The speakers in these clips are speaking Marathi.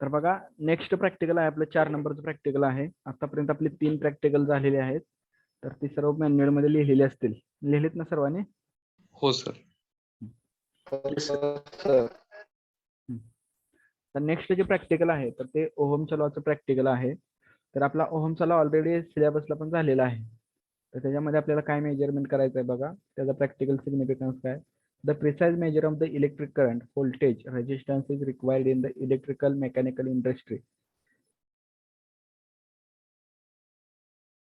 तर बघा नेक्स्ट प्रॅक्टिकल आहे आपलं 4 नंबरचं प्रॅक्टिकल आहे. आतापर्यंत आपले 3 प्रॅक्टिकल झालेले आहेत. तर ते सर्व मॅन्युअल मध्ये लिहिलेले असतील. लिहिलेत ना सर्वांनी? हो सर. तर नेक्स्ट जे प्रॅक्टिकल आहे तर ते ओहमच्या लॉचं प्रॅक्टिकल आहे. तर आपला ओहमचा लॉ ऑलरेडी सिलेबसला पण झालेला आहे. तर त्याच्यामध्ये आपल्याला काय मेजरमेंट करायचं आहे बघा. त्याचा प्रॅक्टिकल सिग्निफिकन्स काय? The precise measure of the electric current, voltage, resistance is required in the electrical mechanical industry.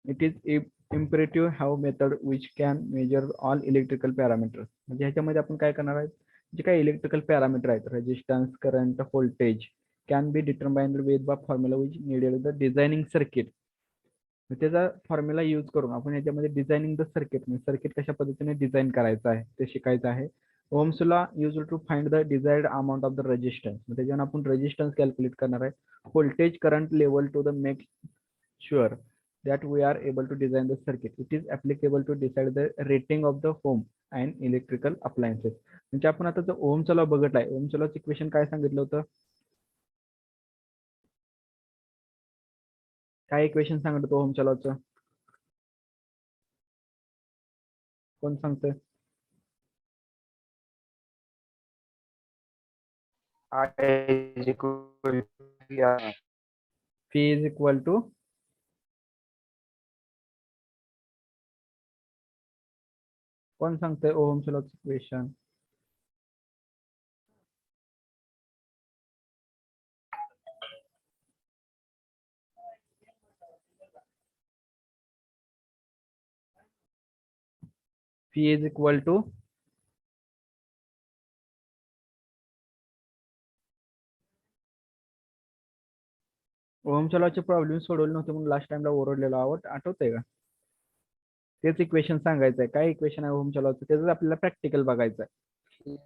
It is imperative have method which can measure all electrical parameters. म्हणजे ह्याच्यामध्ये आपण काय करणार आहे, जे काही इलेक्ट्रिकल पॅरामीटर आहेत, resistance, current, voltage, can be determined with the formula which needed the designing circuit. त्याचा फॉर्म्युला यूज करून आपण ह्याच्यामध्ये डिझायनिंग द सर्किट, म्हणजे सर्किट कशा पद्धतीने डिझाईन करायचं आहे ते शिकायचं आहे. Ohm's law use to find the desired amount of the resistance. त्याच्यावर आपण रेजिस्टन्स कॅल्क्युलेट करणार आहे. Voltage current level to the make sure that we are able to design the circuit. It is applicable to decide the rating of the home and electrical appliances. म्हणजे आपण आता जो ओहमचा लॉ बघितलाय, ओहमचा लॉचं इक्वेशन काय सांगितलं होतं? काय इक्वेशन सांगत होतं ओहमच्या लॉचं? कोण सांगतोय? P is equal to कोण सांगतोय ओहमच्या लॉचं equation? P is equal to ओहमच्या लॉचे प्रॉब्लेम सोडवले नव्हते म्हणून लास्ट टाइमला ओरडलेलो आहोत, आठवतंय का? तेच इक्वेशन सांगायचं आहे. काय इक्वेशन आहे ओहमच्या लॉचं? त्याचं आपल्याला प्रॅक्टिकल बघायचं आहे.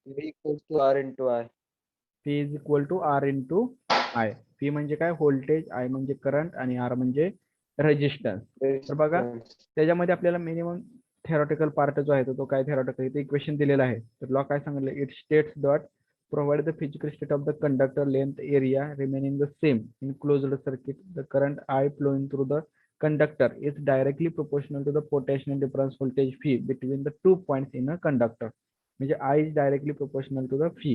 V equals to R into I. P is equal to R into I. P म्हणजे काय? व्होल्टेज, I म्हणजे करंट आणि R म्हणजे रेजिस्टन्स. तर बघा त्याच्यामध्ये आपल्याला मिनिमम थेरॉटिकल पार्ट जो आहे तो काय थेरॉटिकल इथे इक्वेशन दिलेला आहे. तर लॉ काय सांगितलं? It states that provide the physical state of the conductor length area remaining the same in closed circuit. The current I flowing through the conductor is directly proportional to the potential difference voltage phi between the 2 points in a conductor. म्हणजे I is directly proportional to the phi.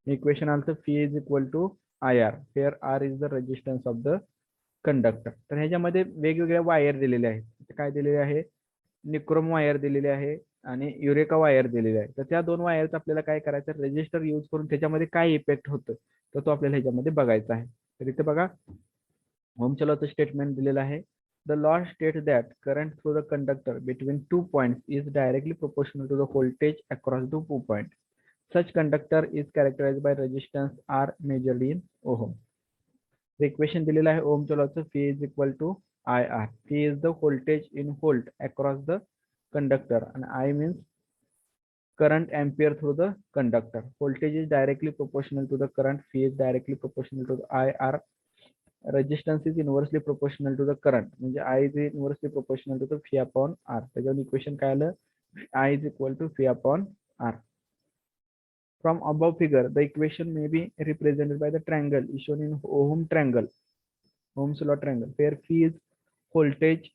Equation also Phi is equal to IR, where R is the resistance of the conductor. तर ह्याच्यामध्ये वेगवेगळ्या वायर दिलेल्या आहेत. काय दिलेले आहे? निक्रोम वायर दिलेले आहे आणि युरेका वायर दिलेले आहे. तर त्या दोन वायरचा आपल्याला काय करायचं? रेजिस्टर यूज करून त्याच्यामध्ये काय इफेक्ट होतं तर तो आपल्याला ह्याच्यामध्ये बघायचा आहे. तर इथे बघा ओहमच्या लॉचं स्टेटमेंट दिलेलं आहे. The law states that current through the conductor between 2 points is directly proportional to the voltage across the 2 point. Such conductor is characterized by resistance R measured in ohm. The equation दिलेला आहे ओहमच्या लॉचं. P is equal to IR. P is the voltage in volt across the conductor and I means current ampere through the conductor. Voltage is directly proportional to the current. P is directly proportional to the IR. Resistance is inversely proportional to the current. म्हणजे I is inversely proportional to the Phi upon R. त्याच्यावर इक्वेशन काय आलं? I is equal to Phi upon R. From above figure, the equation may be represented by the triangle shown in Ohm triangle, Ohm's law triangle, where Phi is voltage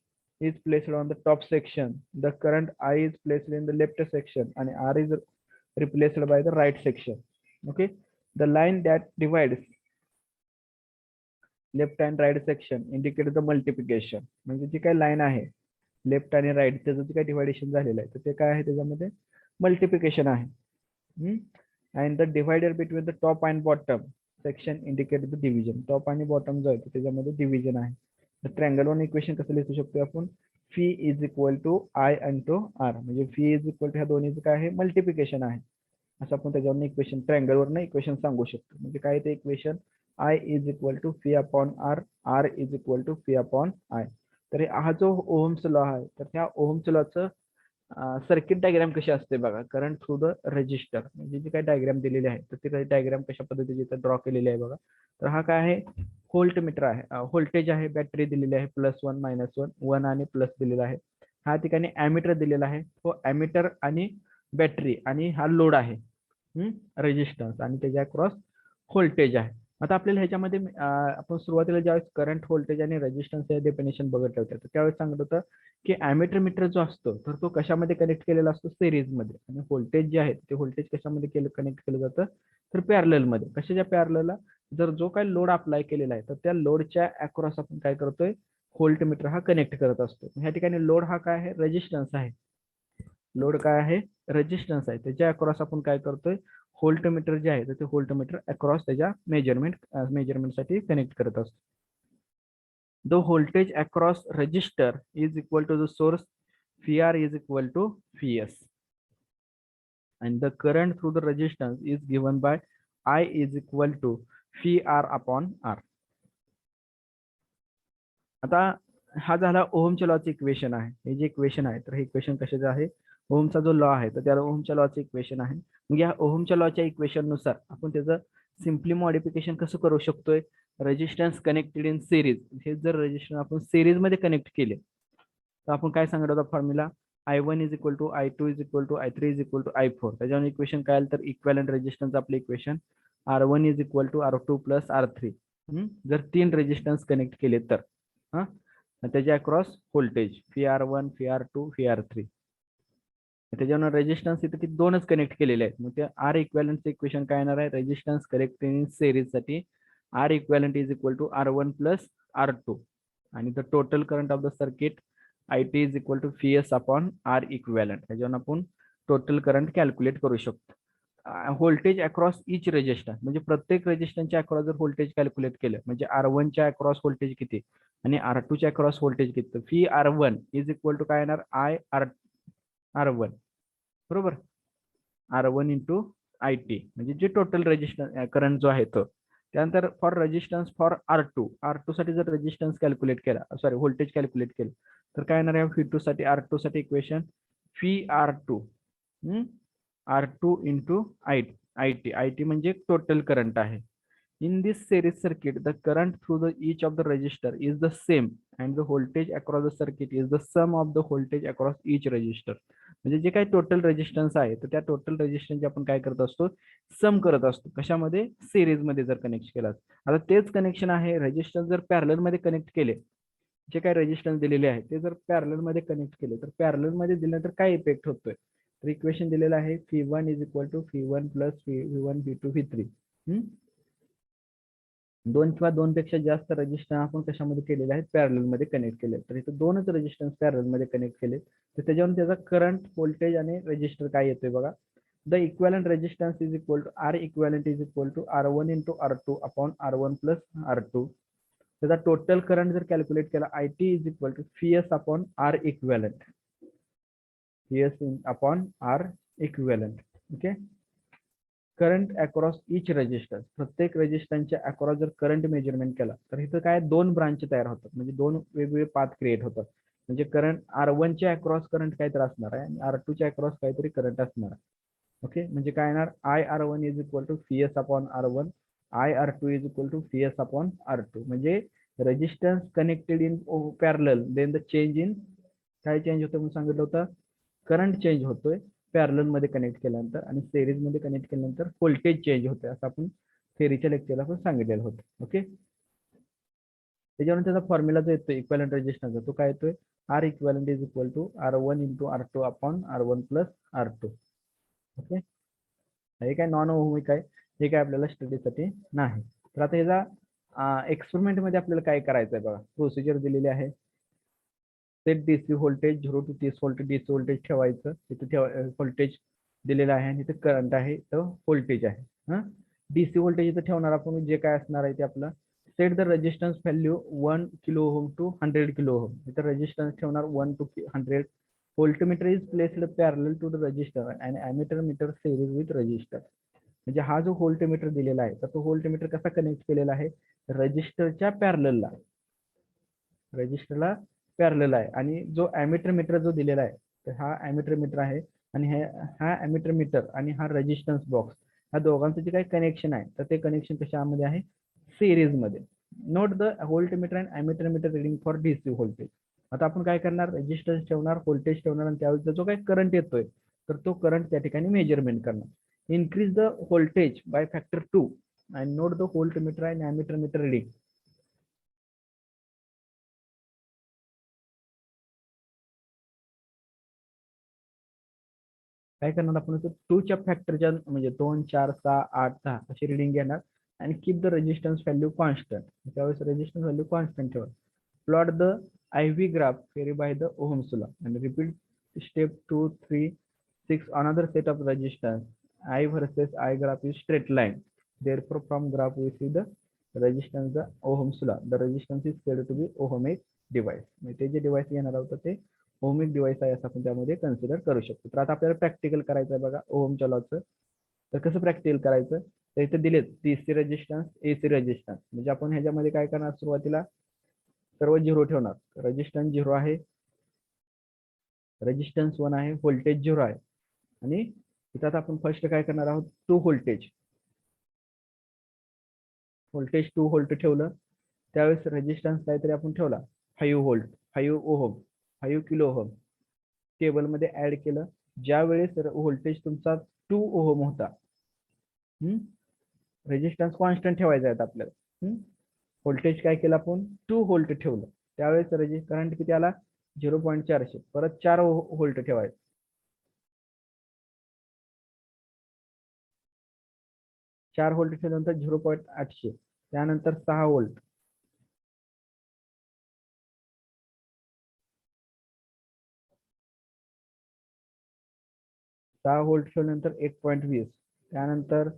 is placed on the top section, the current I is placed in the left section, and R is replaced by the right section. Okay, the line that divides left and right section indicates the multiplication. म्हणजे जी काय लाईन आहे लेफ्ट आणि राईट त्याचं जे काय डिवायडेशन झालेलं आहे तर ते काय आहे त्याच्यामध्ये मल्टिप्लिकेशन आहे. And the divider between the top and bottom section indicates the division. Top आणि bottom जो आहे त्याच्यामध्ये division आहे. तर ट्रायंगल वन इक्वेशन कसं लिहू शकतो आपण? Phi is equal to I into R. म्हणजे Phi is equal to ह्या दोन्हीचं काय आहे? मल्टिप्लिकेशन आहे. असं आपण त्याच्यावरून इक्वेशन ट्रायंगल वरनं इक्वेशन सांगू शकतो. म्हणजे काय ते equation? I is equal to Phi upon R, R is equal to Phi upon I. तर हा जो ओहमचा लॉ आहे तर त्या ओहमच्या लॉचं सर्किट डायग्राम कशी असते बघा. करंट थ्रू द रेजिस्टर म्हणजे जी काही डायग्राम दिलेली आहे तर ती डायग्राम कशा पद्धतीने इथं ड्रॉ केलेली आहे बघा. तर हा काय आहे? व्होल्ट मीटर आहे, व्होल्टेज आहे, बॅटरी दिलेली आहे +1 -1 1 आणि प्लस दिलेला आहे. हा ठिकाणी ॲमीटर दिलेला आहे. तो ॲमीटर आणि बॅटरी आणि हा लोड आहे रेजिस्टन्स आणि त्याच्या अक्रॉस व्होल्टेज आहे. आता आपल्याला ह्याच्यामध्ये आपण सुरुवातीला ज्यावेळेस करंट व्होल्टेज आणि रेजिस्टन्स हे डेफिनेशन बघितलं होतं तर त्यावेळेस सांगत होतं की ॲमीटर मीटर जो असतो तर तो कशामध्ये कनेक्ट केलेला असतो सिरीज मध्ये आणि व्होल्टेज जे आहे ते व्होल्टेज कशामध्ये कनेक्ट केलं जातं तर पॅरलल मध्ये. कशाच्या पॅरललला? जर जो काही लोड अप्लाय केलेला आहे तर त्या लोडच्या अक्रॉस आपण काय करतोय व्होल्टमीटर हा कनेक्ट करत असतो. ह्या ठिकाणी लोड हा काय आहे रेजिस्टन्स आहे. लोड काय आहे रेजिस्टन्स आहे त्याच्या अक्रॉस आपण काय करतोय व्होल्टमीटर जे आहे तर ते व्होल्टमीटर अक्रॉस त्याच्या मेजरमेंटसाठी कनेक्ट करत असतो. The voltage across resistor is equal to the source VR is equal to VS and the current through the resistance is given by I is equal to VR upon R. आता हा झाला ओहमच्या लॉचं इक्वेशन आहे. हे जे इक्वेशन आहे तर हे इक्वेशन कशाचं आहे ओहमचा जो लॉ आहे तर त्याला ओहमच्या लॉचं इक्वेशन आहे. मग या ओहमच्या लॉच्या इक्वेशन नुसार आपण त्याचं सिम्पली मॉडिफिकेशन कसं करू शकतोय रेजिस्टन्स कनेक्टेड इन सिरीज. हे जर रेजिस्टन्स आपण सिरीज मध्ये कनेक्ट केले तर आपण काय सांगत होता formula I1 is equal to I2 is equal to I3 is equal to I4. त्याच्यावर इक्वेशन काय आलं तर इक्वॅलंट रेजिस्टन्स आपलं equation R1 is equal to R2 plus R3. जर 3 रेजिस्टन्स कनेक्ट केले तर हा त्याच्या across voltage VR1 VR2 VR3. त्याच्यावर रेजिस्टन्स इथे किती दोनच कनेक्ट केलेले आहेत. मग ते R इक्वॅलंटचं इक्वेशन काय येणार आहे रेजिस्टन्स कनेक्ट इन सिरीज साठी R equivalent is equal to R1 plus R2 आणि the total current of the circuit IT is equal to VS upon R equivalent. त्याच्यावर आपण टोटल करंट कॅल्क्युलेट करू शकतो. व्होल्टेज अक्रॉस इच रेजिस्टन्स म्हणजे प्रत्येक रेजिस्टन्सच्या अक्रॉस जर व्होल्टेज कॅल्क्युलेट केलं म्हणजे R1 च्या अक्रॉस व्होल्टेज किती आणि R2 च्या अक्रॉस व्होल्टेज किती VR1 इज इक्वल टू काय येणार R1 बरोबर R1 इंटू IT म्हणजे जे टोटल रेजिस्टन्स करंट जो आहे तो. त्यानंतर फॉर रेजिस्टन्स फॉर R2 साठी जर रेजिस्टन्स कॅल्क्युलेट केला सॉरी व्होल्टेज कॅल्क्युलेट केलं तर काय येणार आहे V2 साठी R2 साठी equation VR2 R2 into IT म्हणजे टोटल करंट आहे. In this series circuit, the current through the each of the resistor is the same and the voltage across the circuit is the sum of the voltage across each resistor. म्हणजे जे काही टोटल रेजिस्टन्स आहे तर त्या टोटल रेजिस्टन्सचे आपण काय करत असतो सम करत असतो कशामध्ये सिरीज मध्ये जर कनेक्ट केला. आता तेच कनेक्शन आहे रेजिस्टन्स जर पॅरलल मध्ये कनेक्ट केले जे काही रेजिस्टन्स दिलेले आहे ते जर पॅरलल मध्ये कनेक्ट केले तर पॅरलल मध्ये दिल्यानंतर काय इफेक्ट होतोय तर इक्वेशन दिलेलं आहे V1 is equal to V1 plus V1 V2 V3. दोन किंवा दोन पेक्षा जास्त रेजिस्टन्स आपण कशामध्ये केलेले आहेत पॅरलल मध्ये कनेक्ट केले तर इथे दोनच रेजिस्टन्स पॅरलल मध्ये कनेक्ट केले तर त्याच्यावर त्याचा करंट व्होल्टेज आणि रेजिस्टर काय येतोय बघा the equivalent resistance is equal to R equivalent is equal to R1 into R2 upon R1 plus R2. त्याचा टोटल करंट जर कॅल्क्युलेट केला IT is equal to VS upon R equivalent VS upon R equivalent. Okay current across each resistance प्रत्येक रेजिस्टन्सच्या अक्रॉस जर करंट मेजरमेंट केला तर इथं काय दोन ब्रांच तयार होतात म्हणजे दोन वेगवेगळे पाथ क्रिएट होतात. म्हणजे करंट R1 च्या अक्रॉस करंट काहीतरी असणार आहे आणि R2 च्या अक्रॉस काहीतरी करंट असणार आहे. ओके म्हणजे काय येणार IR1 is equal to VS upon R1 IR2 is equal to VS upon R2. म्हणजे resistance connected in parallel then the change in काय चेंज होतं म्हणून सांगितलं होतं करंट चेंज होतोय पॅरलल मध्ये कनेक्ट केल्यानंतर आणि सिरीज मध्ये कनेक्ट केल्यानंतर व्होल्टेज चेंज होते असं आपण थेरीच्या लेक्चरला पण सांगितलेलं होतं. ओके त्याच्यावर त्याचा फॉर्म्युला जो येतो इक्वॅलंट रेजिस्टन्सचा तो काय येतोय R equivalent is equal to R1 into R2 upon R1 plus R2. Okay हे काय नॉन ओहमिक आहे हे काय आपल्याला स्टडीसाठी नाही. तर आता ह्याचा एक्सपेरिमेंट मध्ये आपल्याला काय करायचं आहे बघा प्रोसिजर दिलेली आहे. Set DC voltage 0 to 30 volt DC voltage ठेवायचं तिथे व्होल्टेज दिलेलं आहे आणि इथे करंट आहे तर व्होल्टेज आहे. DC व्होल्टेज इथे ठेवणार आपण जे काय असणार आहे ते आपलं set the resistance value 1 kilo ohm to 100 kilo ohm. इथे रेजिस्टन्स ठेवणार 1 to 100. Voltmeter is placed parallel to the resistor and ammeter meter series with resistor. म्हणजे हा जो व्होल्टमीटर दिलेला आहे तर तो व्होल्टमीटर कसा कनेक्ट केलेला आहे रजिस्टरच्या पॅरललला रजिस्टरला पॅरलल आहे आणि जो ॲमीटर मीटर जो दिलेला आहे तर हा ॲमीटर मीटर आहे आणि हा ॲमीटर मीटर आणि हा रेजिस्टन्स बॉक्स ह्या दोघांचं जे काही कनेक्शन आहे तर ते कनेक्शन कशामध्ये आहे सिरीज मध्ये. Note the voltmeter and ammeter meter reading for DC voltage. आता आपण काय करणार रेजिस्टन्स ठेवणार व्होल्टेज ठेवणार आणि त्यावेळेस जो काही करंट येतोय तर तो करंट त्या ठिकाणी मेजरमेंट करणार. Increase the voltage by factor 2 and note the voltmeter and ammeter meter reading. काय करणार आपण 2च्या फॅक्टरच्या म्हणजे 2 4 6 8 10 अशी रिडिंग घेणार आणि keep the resistance value constant. त्यावेळेस रेजिस्टन्स व्हॅल्यू कॉन्स्टंट ठेवा. Plot the IV graph vary by the Ohm's law and repeat step 2 3 6 another set of resistance. I versus I graph is straight line. Therefore, from graph we see the resistance, the Ohm's law. The resistance is said to be ohmic device. म्हणजे ते जे डिव्हाइस येणार होतं ते ओहमिक डिव्हाइस आहे असं आपण त्यामध्ये कन्सिडर करू शकतो. तर आता आपल्याला प्रॅक्टिकल करायचं आहे बघा ओहमच्या लॉचं. तर कसं प्रॅक्टिकल करायचं, तर इथे दिलेत DC रेजिस्टन्स, AC रेजिस्टन्स. म्हणजे आपण ह्याच्यामध्ये काय करणार, सुरुवातीला सर्व 0 ठेवणार. रेजिस्टन्स 0 आहे, रेजिस्टन्स 1 आहे, व्होल्टेज 0 आहे आणि इथं आपण फर्स्ट काय करणार आहोत 2 व्होल्टेज 2 व्होल्ट ठेवलं. त्यावेळेस रेजिस्टन्स काहीतरी आपण ठेवला 5 व्होल्ट 5 ओहम 5 किलो ओहम टेबलमध्ये ऍड केलं. ज्या वेळेस व्होल्टेज तुमचा 2 ओहम होता, रेजिस्टन्स कॉन्स्टंट ठेवायचा आहे आपल्याला. व्होल्टेज काय केलं आपण 2 व्होल्ट ठेवलं. त्यावेळेस करंट किती आला 0.400. परत 4 व्होल्ट ठेवायचं. 4 व्होल्ट ठेवल्यानंतर 0.800. त्यानंतर 6 व्होल्ट, ठेवल्यानंतर 1.20. त्यानंतर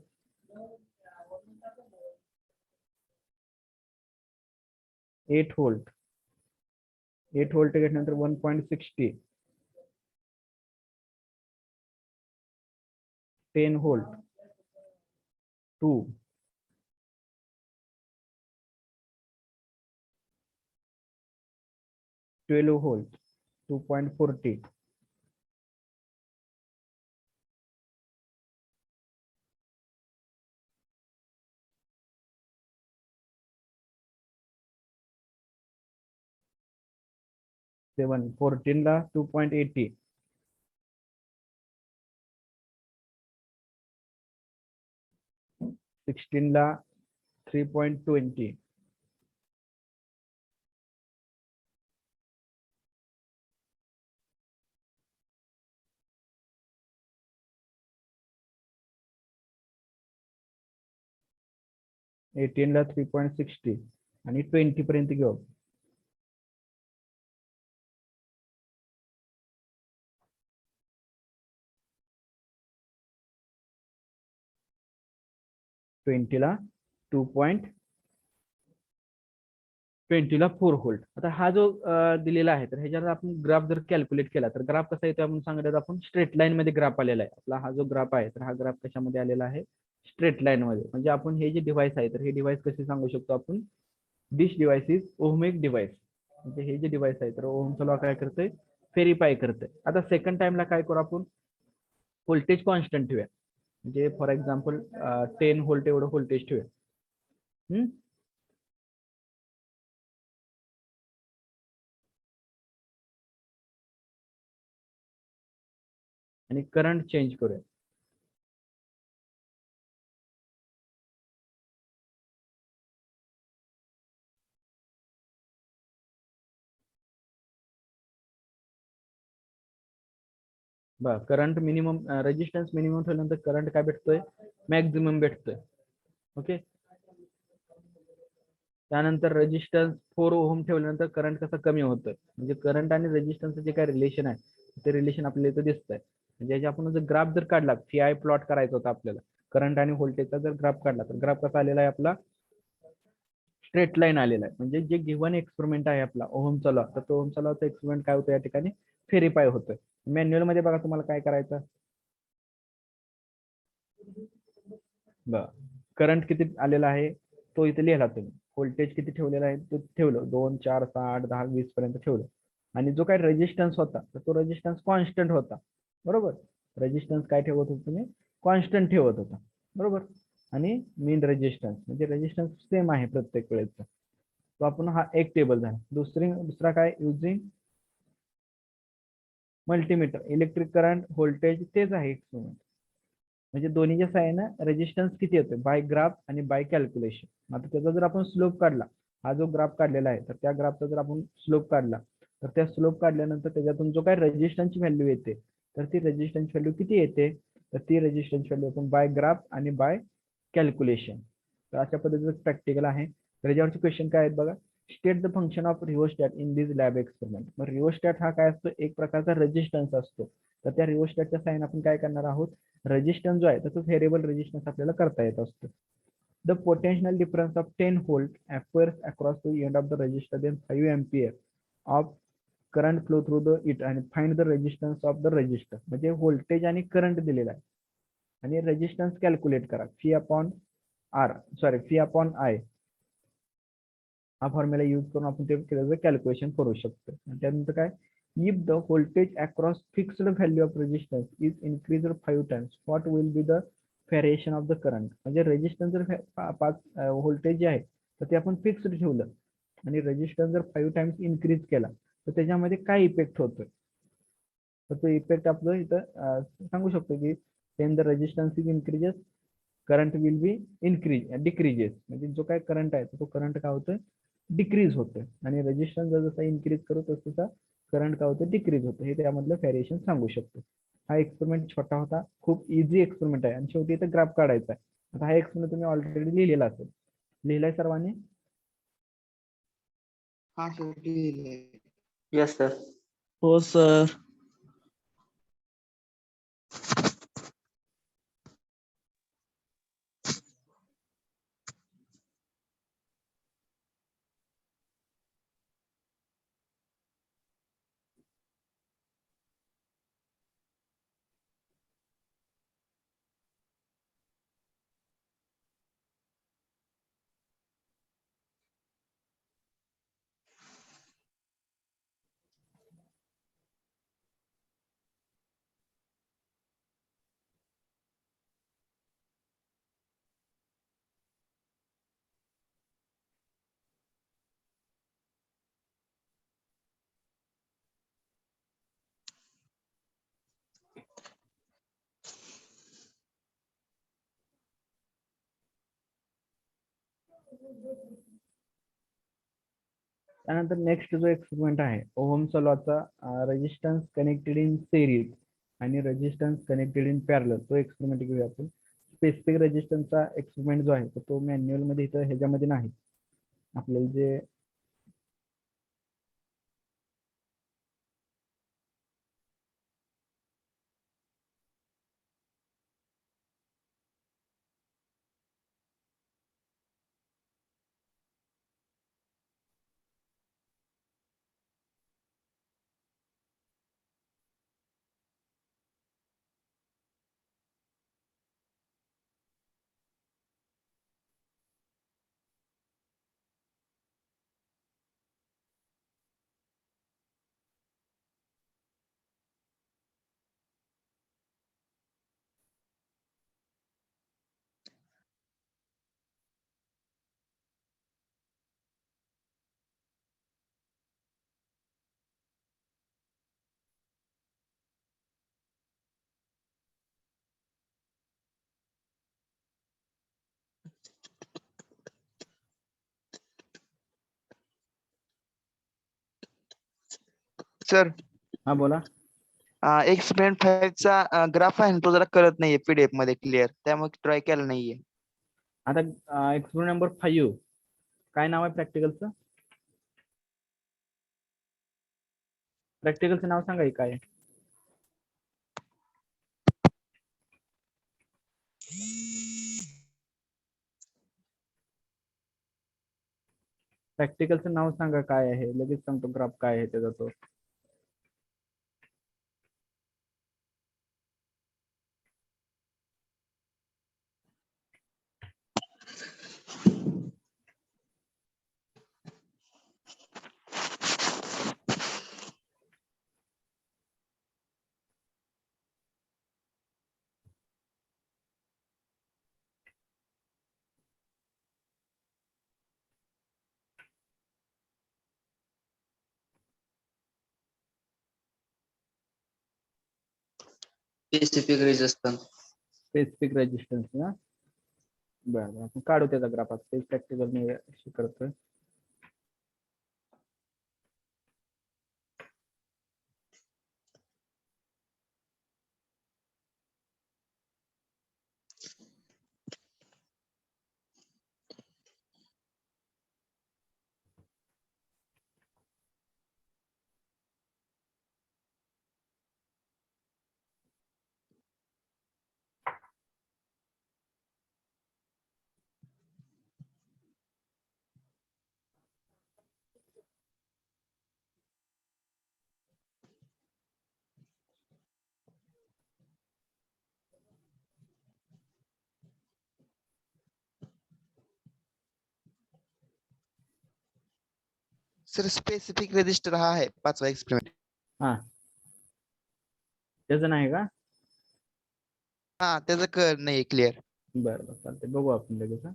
8 व्होल्ट घेतल्यानंतर 1.60. 10 व्होल्ट 2, 12 व्होल्ट 2.40, 7 14 ला 2.80, 16 ला 3.20, 18 ला 3.60 आणि 20 पर्यंत घेऊ. ला 2.20 ला 4 व्होल्ट. आता हा जो दिलेला आहे, तर ह्याच्यावर आपण ग्राफ जर कॅल्क्युलेट केला तर ग्राफ कसा येतो आपण सांगितलं, आपण स्ट्रेट लाईन मध्ये ग्राफ आलेला आहे. आपला हा जो ग्राफ आहे, तर हा ग्राफ कशामध्ये आलेला आहे स्ट्रेट लाईन मध्ये. म्हणजे आपण हे जे डिव्हाइस आहे, तर हे डिव्हाइस कसे सांगू शकतो आपण, दिस डिव्हाइस इज ओहमिक डिव्हाइस. म्हणजे हे जे डिव्हाइस आहे तर ओहमचा लॉ काय करतंय व्हेरीफाय करतंय. आता सेकंड टाइमला काय करू आपण, व्होल्टेज कॉन्स्टंट ठेवूया. म्हणजे फॉर एक्झाम्पल 10 व्होल्ट एवढं व्होल्टेज ठेवूया. आणि करंट चेंज करूया. करंट मिनिमम, रेजिस्टन्स मिनिमम ठेवल्यानंतर करंट काय भेटतोय मॅक्झिमम भेटतोय. ओके. त्यानंतर रेजिस्टन्स 4 ओहम ठेवल्यानंतर करंट कसा कमी होतोय. म्हणजे करंट आणि रेजिस्टन्सचं जे काय रिलेशन आहे, ते रिलेशन आपल्याला इथं दिसतंय. म्हणजे आपण जर ग्राफ जर काढला, PI प्लॉट करायचा होता आपल्याला, करंट आणि व्होल्टेजचा जर ग्राफ काढला, तर ग्राफ कसा आलेला आहे आपला स्ट्रेट लाईन आलेला आहे. म्हणजे जे गिव्हन एक्सपेरिमेंट आहे आपला ओहमचा लॉ, तर तो ओहमचा लॉचा एक्सपेरिमेंट काय होतं या ठिकाणी व्हेरीफाय होतोय. मॅन्युअल मध्ये बघा तुम्हाला काय करायचं, करंट किती आलेला आहे तो इथे लिहिला तुम्ही. व्होल्टेज किती ठेवलेला आहे तो ठेवलं, 2 4 6 8 10 20 पर्यंत ठेवलं. आणि जो काही रेजिस्टन्स होता, तर तो रेजिस्टन्स कॉन्स्टंट होता. बरोबर. रेजिस्टन्स काय ठेवत होता तुम्ही, कॉन्स्टंट ठेवत होता. बरोबर. आणि मीन रेजिस्टन्स, म्हणजे रेजिस्टन्स सेम आहे प्रत्येक वेळेचा. तो आपण हा एक टेबल झाला. दुसरा काय, using multimeter, electric current voltage तेच आहे एक्सपेरिमेंट. म्हणजे दोन्हीच्या साहाय्यानं रेजिस्टन्स किती येतोय बाय ग्राफ आणि बाय कॅल्क्युलेशन. आता त्याचा जर आपण स्लोप काढला, हा जो ग्राफ काढलेला आहे तर त्या ग्राफचा जर आपण स्लोप काढला तर त्या स्लोप काढल्यानंतर त्याच्यातून जो काय रेजिस्टन्सची व्हॅल्यू येते तर ती रेजिस्टन्स व्हॅल्यू किती येते, तर ती रेजिस्टन्स व्हॅल्यू आपण बाय ग्राफ आणि बाय कॅल्क्युलेशन. तर अशा पद्धतीचं प्रॅक्टिकल आहे. तर याच्यावरचे क्वेश्चन काय आहेत बघा. State the function of rheostat in this lab experiment. मग रिओस्टॅट हा काय असतो, एक प्रकारचा रेजिस्टन्स असतो. तर त्या रिओस्टॅटच्या साइन आपण काय करणार आहोत, रेजिस्टन्स जो आहे तर तो व्हेरिएबल रेजिस्टन्स आपल्याला करता येत असतो. The potential difference of 10 volt appears across the end of the resistor then 5 ampere of current flow through the it आणि find the resistance of the resistor. म्हणजे व्होल्टेज आणि करंट दिलेला आहे आणि रेजिस्टन्स कॅल्क्युलेट करा. फी अपॉन आय हा फॉर्म्युला यूज करून आपण ते त्याचं कॅल्क्युलेशन करू शकतो. आणि त्यानंतर काय, if the voltage across fixed value of resistance is increase 5 times what will be the variation of the current. म्हणजे रेजिस्टन्स जर 5 व्होल्टेज जे आहे तर ते आपण फिक्स्ड ठेवलं आणि रेजिस्टन्स जर 5 टाइम्स इन्क्रीज केला तर त्याच्यामध्ये काय इफेक्ट होतोय, तर तो इफेक्ट आपलं इथं सांगू शकतो की when the resistance is increases current will be decreases. म्हणजे जो काय करंट आहे तो करंट काय होतोय, डिक्रीज होतोय. आणि रेजिस्टन्स जसा इन्क्रीज करू तसा करंट काय होतं, डिक्रीज होतं. हे त्यामधलं व्हेरिएशन सांगू शकतो. हा एक्सपेरिमेंट छोटा होता, खूप इझी एक्सपेरिमेंट आहे आणि शेवटी इथं ग्राफ काढायचा आहे. आता हा एक्सपेरिमेंट तुम्ही ऑलरेडी लिहिलेला असेल, लिहिलाय सर्वांनी? हा शेवटी लिहिलंय. Yes sir. हो सर. त्यानंतर नेक्स्ट जो एक्सपेरिमेंट आहे ओहमचा लॉचा, रेजिस्टन्स कनेक्टेड इन सिरीज आणि रेजिस्टन्स कनेक्टेड इन पॅरलल, तो एक्सपेरिमेंट घेऊया आपण. स्पेसिफिक रेजिस्टन्सचा एक्सपेरिमेंट जो आहे तो मॅन्युअल मध्ये इथं ह्याच्यामध्ये नाही. आपल्याला जे सर हा बोला. एक्सपेरिमेंट 5 चा ग्राफ आहे ना, तो जरा कळत नाहीये पीडीएफ मध्ये क्लिअर, त्यामुळे ट्राय केला नाहीये. आता एक्सपेरिमेंट नंबर 5 काय नाव आहे प्रॅक्टिकलचं? प्रॅक्टिकलचं नाव सांगा की काय आहे? प्रॅक्टिकलचं नाव सांगा काय आहे, लगेच सांगतो ग्राफ काय आहे त्याचा तो. Specific resistance. स्पेसिफिक रेजिस्टन्स ना. बरं आपण काढू त्याचा ग्राफ. आता प्रॅक्टिकल मी करतोय. सर स्पेसिफिक रेजिस्टर हा आहे 5वा एक्सपेरिमेंट. हा त्याचं नाही का? हा त्याचं कळ नाही क्लिअर. बरं बरं चालतंय, बघू आपण लगेच.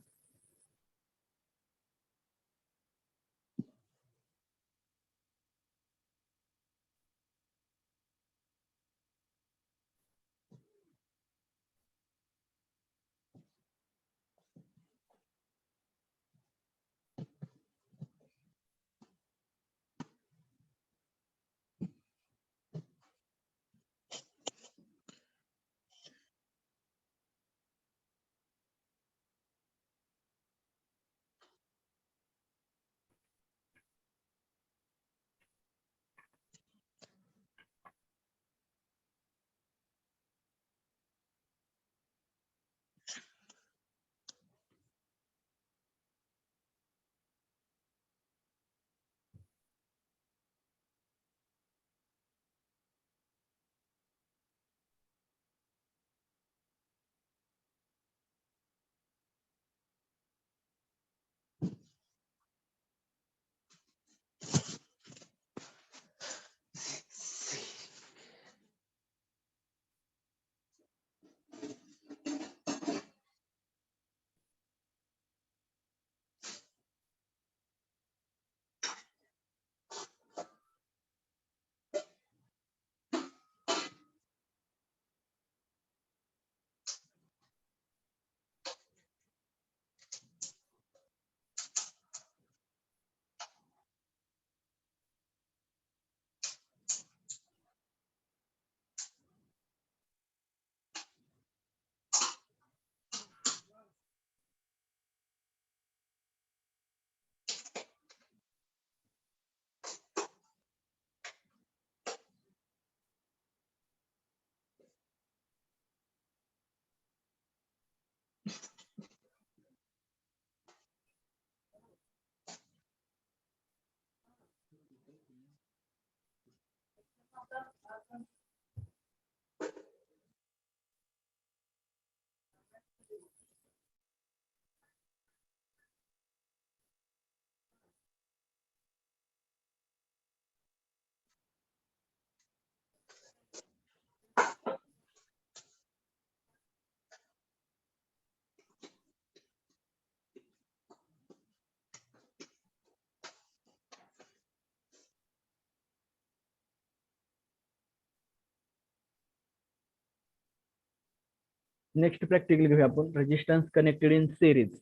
नेक्स्ट प्रॅक्टिकल घेऊया आपण. Resistance connected in series.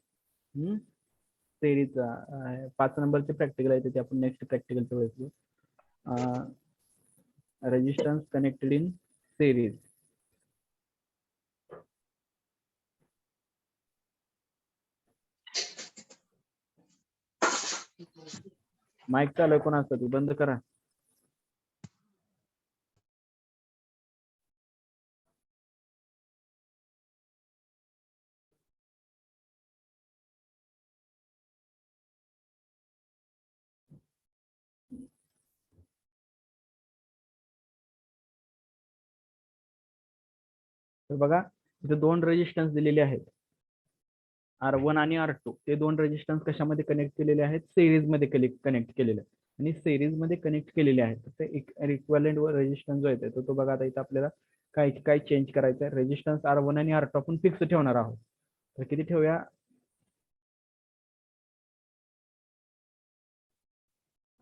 Series 5 नंबरचे प्रॅक्टिकल आहे, ते आपण नेक्स्ट प्रॅक्टिकलच्या वेळेस घेऊ. Resistance connected in series. Mic चालू आहे कोणाचं ते बंद करा. तर बघा इथे 2 रेजिस्टन्स दिलेले आहेत, R1 आणि R2. ते 2 रेजिस्टन्स कशामध्ये कनेक्ट केलेले आहेत? सिरीज मध्ये कनेक्ट केलेले आहेत. आणि सिरीज मध्ये कनेक्ट केलेले आहेत. तर इक्विव्हॅलेंट रेजिस्टन्स जो आहे तो बघा आता इथे आपल्याला काय चेंज करायचं आहे. रेजिस्टन्स R1 आणि R2 आपण फिक्स ठेवणार आहोत. तर किती ठेवूया?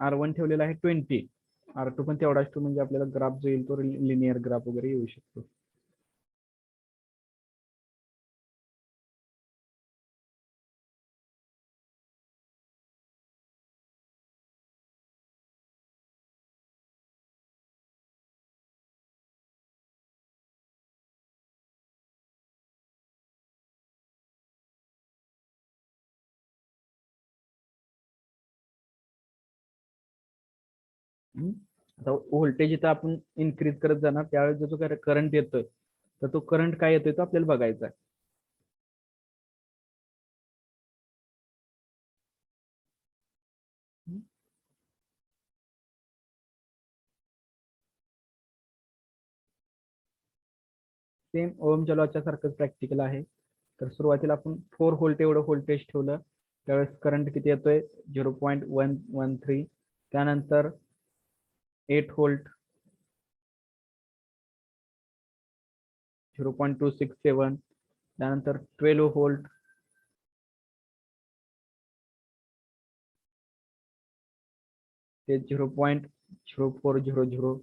R1 ठेवलेला आहे 20, R2 पण तेवढाच ठेवू, म्हणजे आपल्याला ग्राफ जो येईल तो लिनियर ग्राफ वगैरे येऊ शकतो. आता व्होल्टेज इथं आपण इन्क्रीज करत जाणार, त्यावेळेस जो करंट येतोय तर तो करंट काय येतोय तो आपल्याला बघायचा आहे. सेम ओहमच्या लॉच्या सारखंच प्रॅक्टिकल आहे. तर सुरुवातीला आपण 4 व्होल्ट एवढं व्होल्टेज ठेवलं, त्यावेळेस करंट किती येतोय 0.113, त्यानंतर 8 व्होल्ट 0.267, त्यानंतर 12 व्होल्ट ते 0.0400,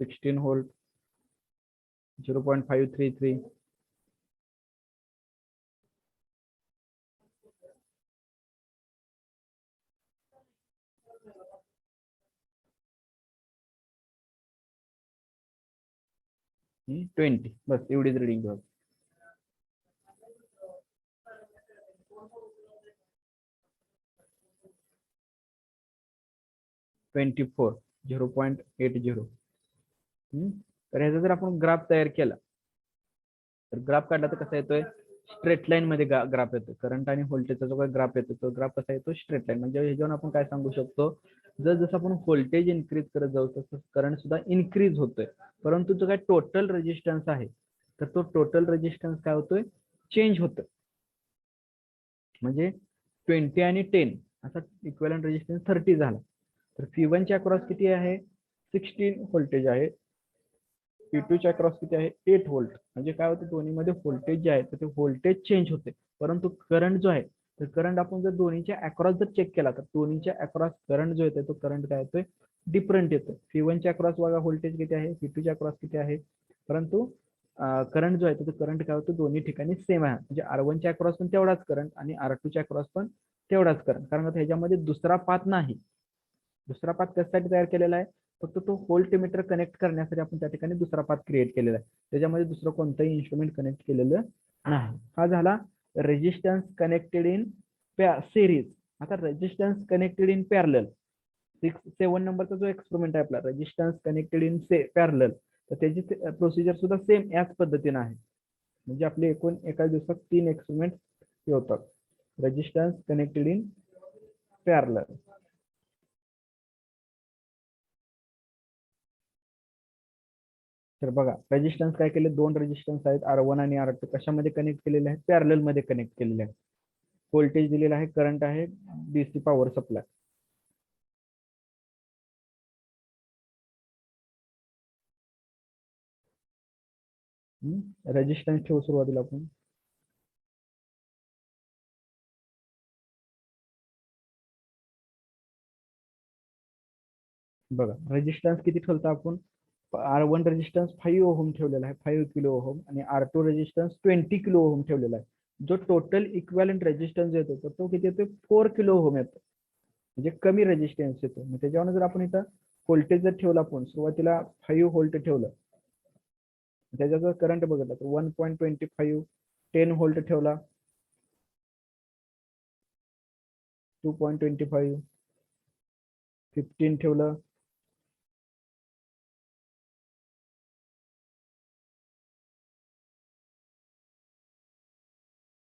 16 व्होल्ट 0.533, 20. बस एवढीच रिडिंग घ्या. 24 0.80. तर ह्याचा जर आपण ग्राफ तयार केला तर ग्राफ काढला तर कसा येतोय, स्ट्रेट लाईन मध्ये ग्राफ येतो. करंट आणि व्होल्टेजचा जो काही ग्राफ येतो तो ग्राफ कसा येतो, स्ट्रेट लाईन. म्हणजे ह्याच्यावर आपण काय सांगू शकतो, जसं आपण व्होल्टेज इन्क्रीज करत जाऊ तसं करंट सुद्धा इन्क्रीज होतोय, परंतु जो काय टोटल रेजिस्टन्स आहे तर तो टोटल रेजिस्टन्स काय होतोय, चेंज होतोय. म्हणजे 20 आणि 10 असा इक्विव्हॅलेंट रेजिस्टन्स 30 झाला. तर P1 च्या अक्रॉस किती आहे, 16 व्होल्टेज आहे. P2 च्या अक्रॉस किती आहे, 8 व्होल्ट. म्हणजे काय होतं, दोन्हीमध्ये व्होल्टेज जे आहे तर ते व्होल्टेज चेंज होते, परंतु करंट जो आहे तर करंट आपण जर दोन्हीच्या अक्रॉस जर चेक केला तर दोन्हीच्या अक्रॉस करंट जो येतोय तो करंट काय येतोय, डिफरंट येतोय. P1 च्या अक्रॉस बघा व्होल्टेज किती आहे, P2 च्या अक्रॉस किती आहे, परंतु करंट जो आहे तो करंट काय होतो, दोन्ही ठिकाणी सेम आहे. म्हणजे R1 च्या अक्रॉस पण तेवढाच करंट आणि R2 च्या अक्रॉस पण तेवढाच करंट. कारण आता ह्याच्यामध्ये दुसरा पाथ नाही. दुसरा पाथ कशासाठी तयार केलेला आहे, फक्त तो व्होल्टमीटर कनेक्ट करण्यासाठी आपण त्या ठिकाणी दुसरा पाथ क्रिएट केलेला आहे. त्याच्यामध्ये दुसरं कोणतंही इन्स्ट्रुमेंट कनेक्ट केलेलं नाही. हा झाला रेजिस्टन्स कनेक्टेड इन सिरीज. आता रेजिस्टन्स कनेक्टेड इन पॅरलल 7 नंबरचा जो एक्सपेरिमेंट आहे आपला, रेजिस्टन्स कनेक्टेड इन पॅरलल, तर त्याची प्रोसिजर सुद्धा सेम याच पद्धतीने आहे. म्हणजे आपले एकूण एका दिवसात 3 एक्सपेरिमेंट होतात. Resistance connected in parallel. तर बघा रेजिस्टन्स काय केले, 2 रेजिस्टन्स आहेत R1 आणि R2, कशामध्ये कनेक्ट केलेले आहेत, पॅरलल मध्ये कनेक्ट केलेले आहेत. व्होल्टेज दिलेला आहे, करंट आहे, DC पॉवर सप्लाय. रेजिस्टन्स ठेवू सुरुवातीला आपण. बघा रेजिस्टन्स किती ठेवतो आपण, R1 रेजिस्टन्स 5 ओहम ठेवलेला आहे, 5 किलो ओहम, आणि R2 रेजिस्टन्स 20 किलो ओहम ठेवलेला आहे. जो टोटल इक्विव्हॅलेंट रेजिस्टन्स येतो तर तो किती येतो, 4 किलो ओहम येतो. म्हणजे कमी रेजिस्टन्स येतो. मग त्याच्यावर जर आपण इथं व्होल्टेज जर ठेवला, आपण सुरुवातीला 5 व्होल्ट ठेवलं, त्याचा जर करंट बघितला तर 1.25, 10 व्होल्ट ठेवला 2.25, 15 ठेवलं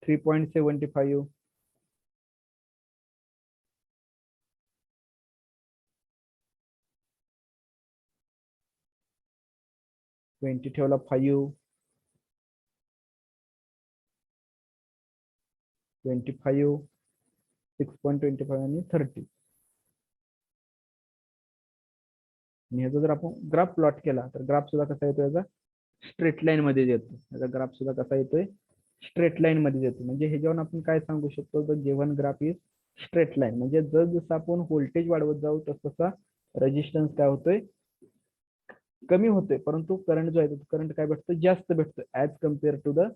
3.75, 20 ठेवला 5, 25, 6.25 आणि 30. आणि ह्याचा जर आपण ग्राफ प्लॉट केला तर ग्राफ सुद्धा कसा येतो, याचा स्ट्रेट लाईन मध्ये येतो. याचा ग्राफ सुद्धा कसा येतोय, स्ट्रेट लाईन मध्ये येतो. म्हणजे ह्याच्यावर आपण काय सांगू शकतो, the given graph is straight line. म्हणजे जसं आपण व्होल्टेज वाढवत जाऊ तसा रेजिस्टन्स काय होतोय, कमी होतोय, परंतु करंट जो आहे तो करंट काय भेटतो, जास्त भेटतो as compared to the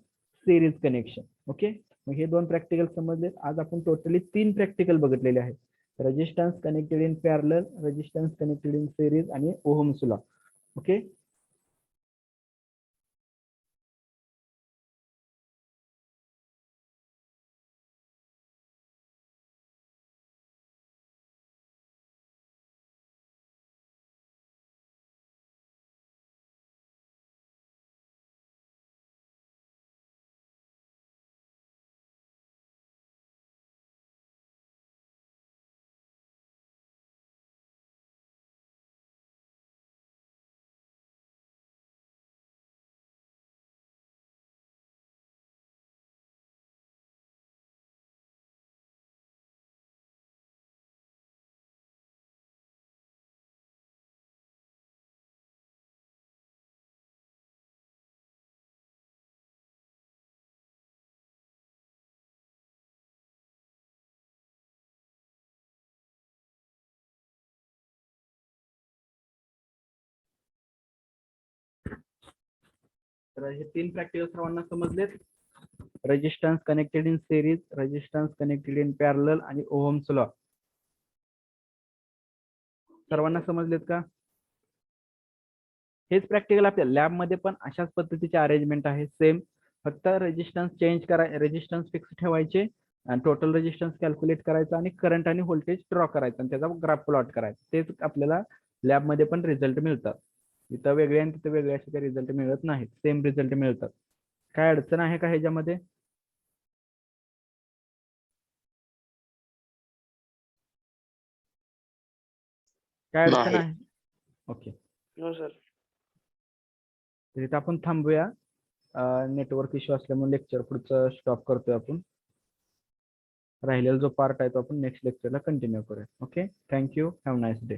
series connection. Okay, मग हे 2 प्रॅक्टिकल समजले. आज आपण टोटली 3 प्रॅक्टिकल बघितलेले आहेत. Resistance connected in parallel, resistance connected in series आणि ओहम्स लॉ. ओके. तर हे 3 प्रॅक्टिकल सर्वांना समजलेत. Resistance connected in series, resistance connected in parallel आणि ओहम्स लॉ सर्वांना समजलेत का? हेच प्रॅक्टिकल आपल्या लॅब मध्ये पण अशाच पद्धतीचे अरेंजमेंट आहे सेम, फक्त रेजिस्टन्स चेंज रेजिस्टन्स फिक्स ठेवायचे आणि टोटल रेजिस्टन्स कॅल्क्युलेट करायचा आणि करंट आणि व्होल्टेज ड्रॉ करायचा आणि त्याचा ग्राफ प्लॉट करायचा. तेच आपल्याला लॅब मध्ये पण रिझल्ट मिळतात. इथं वेगळे आणि तिथं वेगळे असे काही रिझल्ट मिळत नाहीत, सेम रिझल्ट मिळतात. काय अडचण आहे का ह्याच्यामध्ये? काय अडचण आहे? Okay, no sir. तर इथं आपण थांबूया. नेटवर्क इश्यू असल्यामुळे लेक्चर पुढचं स्टॉप करतोय आपण. राहिलेला जो पार्ट आहे तो आपण नेक्स्ट लेक्चरला कंटिन्यू करूया. Okay, thank you, have nice day.